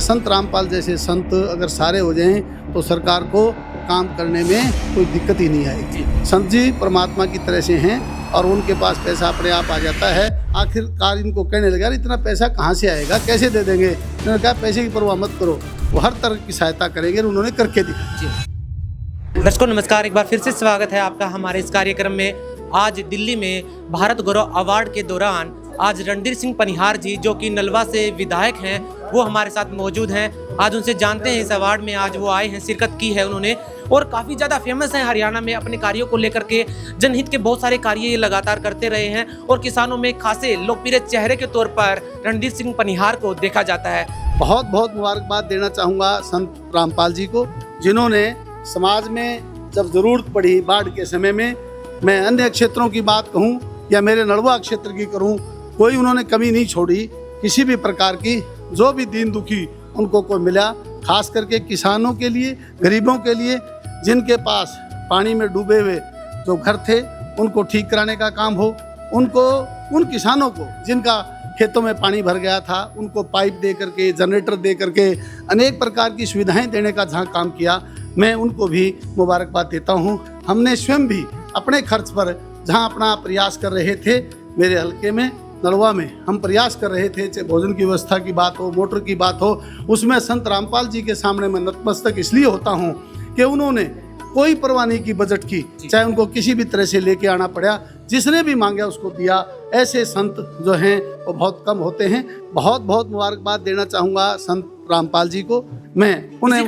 कि संत रामपाल जैसे संत अगर सारे हो जाएं तो सरकार को काम करने में कोई दिक्कत ही नहीं आएगी। संत जी परमात्मा की तरह से हैं और उनके पास पैसा अपने आप आ जाता है। आखिरकार इनको कहने लगा इतना पैसा कहाँ से आएगा, कैसे दे देंगे। उन्होंने कहा पैसे की परवाह मत करो, वो हर तरह की सहायता करेंगे। उन्होंने करके दिखा। दर्शकों नमस्कार, एक बार फिर से स्वागत है आपका हमारे इस कार्यक्रम में। आज दिल्ली में भारत गौरव अवार्ड के दौरान आज रणधीर सिंह पनिहार जी जो कि नलवा से विधायक हैं वो हमारे साथ मौजूद हैं। आज उनसे जानते हैं इस अवार्ड में आज वो आए हैं, शिरकत की है उन्होंने और काफ़ी ज़्यादा फेमस है हरियाणा में अपने कार्यों को लेकर के। जनहित के बहुत सारे कार्य ये लगातार करते रहे हैं और किसानों में खासे लोकप्रिय चेहरे के तौर पर रणधीर सिंह पनिहार को देखा जाता है। बहुत बहुत मुबारकबाद देना चाहूँगा संत रामपाल जी को, जिन्होंने समाज में जब ज़रूरत पड़ी बाढ़ के समय में, मैं अन्य क्षेत्रों की बात कहूँ या मेरे नलवा क्षेत्र की करूँ, कोई उन्होंने कमी नहीं छोड़ी किसी भी प्रकार की। जो भी दीन दुखी उनको कोई मिला, खास करके किसानों के लिए, गरीबों के लिए, जिनके पास पानी में डूबे हुए जो घर थे उनको ठीक कराने का काम हो, उनको उन किसानों को जिनका खेतों में पानी भर गया था उनको पाइप दे करके, जनरेटर दे करके अनेक प्रकार की सुविधाएं देने का जहाँ काम किया, मैं उनको भी मुबारकबाद देता हूँ। हमने स्वयं भी अपने खर्च पर जहाँ अपना प्रयास कर रहे थे, मेरे हलके में नलवा में हम प्रयास कर रहे थे, चाहे भोजन की व्यवस्था की बात हो, मोटर की बात हो, उसमें संत रामपाल जी के सामने मैं नतमस्तक इसलिए होता हूँ कि उन्होंने कोई परवाह नहीं की बजट की, चाहे उनको किसी भी तरह से लेके आना पड़ा, जिसने भी मांगा उसको दिया। ऐसे संत जो हैं वो बहुत कम होते हैं। बहुत बहुत मुबारकबाद देना चाहूँगा संत रामपाल जी को। मैं उन्हें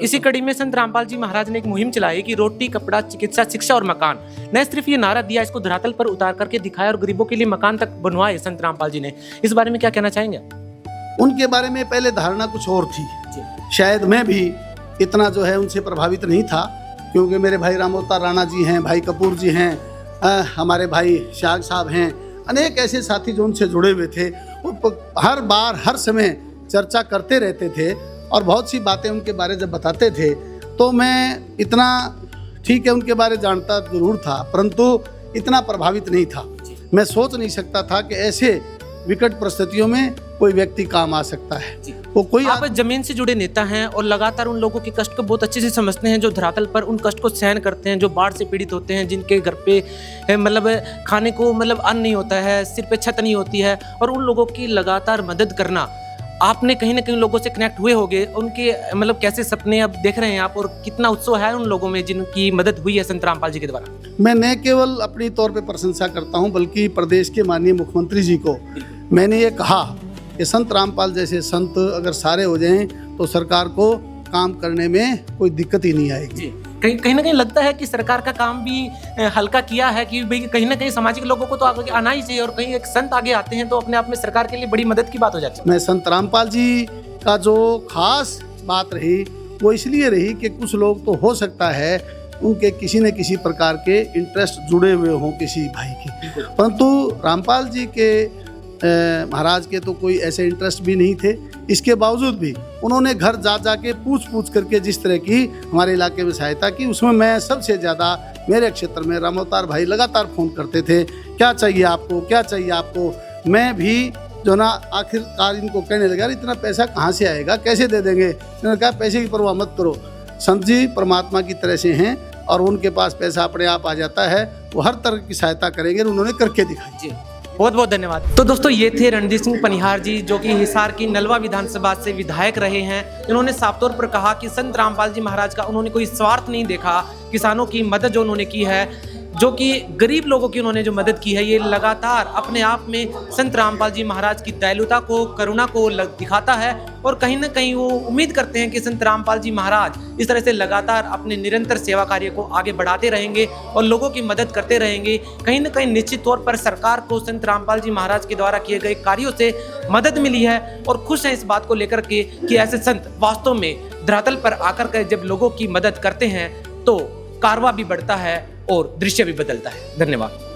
इसी कड़ी में संत रामपाल जी महाराज ने एक मुहिम चलाई कि रोटी, कपड़ा, चिकित्सा, शिक्षा और मकान। न सिर्फ ये नारा दिया, इसको धरातल पर उतार करके दिखाया और गरीबों के लिए मकान तक बनवाए संत रामपाल जी ने। इस बारे में क्या कहना चाहेंगे? उनके बारे में पहले धारणा कुछ और थी, शायद मैं भी इतना जो है उनसे प्रभावित नहीं था, क्योंकि मेरे भाई रामोतार राणा जी हैं, भाई कपूर जी हैं, हमारे भाई शाग साहब हैं, अनेक ऐसे साथी जो उनसे जुड़े हुए थे। वो हर बार हर समय चर्चा करते रहते थे और बहुत सी बातें उनके बारे जब बताते थे तो मैं इतना, ठीक है उनके बारे जानता जरूर था, परंतु इतना प्रभावित नहीं था। मैं सोच नहीं सकता था कि ऐसे विकट परिस्थितियों में कोई व्यक्ति काम आ सकता है। वो कोई आप जमीन से जुड़े नेता हैं और लगातार उन लोगों के कष्ट को बहुत अच्छे से समझते हैं जो धरातल पर उन कष्ट को सहन करते हैं, जो बाढ़ से पीड़ित होते हैं, जिनके घर पे मतलब खाने को मतलब अन्न नहीं होता है, सिर पे छत नहीं होती है, और उन लोगों की लगातार मदद करना। आपने कहीं ना कहीं लोगों से कनेक्ट हुए होंगे, उनके मतलब कैसे सपने अब देख रहे हैं आप और कितना उत्सव है उन लोगों में जिनकी मदद हुई है संत रामपाल जी के द्वारा? मैं न केवल अपनी तौर पे प्रशंसा करता हूं, बल्कि प्रदेश के माननीय मुख्यमंत्री जी को मैंने ये कहा कि संत रामपाल जैसे संत अगर सारे हो जाएं तो सरकार को काम करने में कोई दिक्कत ही नहीं आएगी। कहीं ना कहीं लगता है कि सरकार का काम भी हल्का किया है कि भाई कहीं ना कहीं सामाजिक लोगों को तो आगे आना ही चाहिए, और कहीं एक संत आगे आते हैं तो अपने आप में सरकार के लिए बड़ी मदद की बात हो जाती है। मैं संत रामपाल जी का जो खास बात रही वो इसलिए रही कि कुछ लोग तो हो सकता है उनके किसी न किसी प्रकार के इंटरेस्ट जुड़े हुए हों किसी भाई के, परंतु रामपाल जी के महाराज के तो कोई ऐसे इंटरेस्ट भी नहीं थे। इसके बावजूद भी उन्होंने घर जा जाके पूछ करके जिस तरह की हमारे इलाके में सहायता की, उसमें मैं सबसे ज़्यादा, मेरे क्षेत्र में रामोतार भाई लगातार फ़ोन करते थे, क्या चाहिए आपको, क्या चाहिए आपको। मैं भी जो ना आखिरकार इनको कहने लगा इतना पैसा कहाँ से आएगा, कैसे दे देंगे। उन्होंने कहा पैसे की परवाह मत करो, संत जी परमात्मा की तरह से हैं और उनके पास पैसा अपने आप आ जाता है, वो हर तरह की सहायता करेंगे। उन्होंने करके दिखाई। बहुत बहुत धन्यवाद। तो दोस्तों ये थे रणधीर सिंह पनिहार जी जो कि हिसार की नलवा विधानसभा से विधायक रहे हैं। इन्होंने साफ तौर पर कहा कि संत रामपाल जी महाराज का उन्होंने कोई स्वार्थ नहीं देखा। किसानों की मदद जो उन्होंने की है, जो कि गरीब लोगों की उन्होंने जो मदद की है, ये लगातार अपने आप में संत रामपाल जी महाराज की दयालुता को, करुणा को दिखाता है। और कहीं ना कहीं वो उम्मीद करते हैं कि संत रामपाल जी महाराज इस तरह से लगातार अपने निरंतर सेवा कार्य को आगे बढ़ाते रहेंगे और लोगों की मदद करते रहेंगे। कहीं ना कहीं निश्चित तौर पर सरकार को संत रामपाल जी महाराज के द्वारा किए गए कार्यों से मदद मिली है और खुश हैं इस बात को लेकर के कि ऐसे संत वास्तव में धरातल पर आकर के जब लोगों की मदद करते हैं तो कारवा भी बढ़ता है और दृश्य भी बदलता है। धन्यवाद।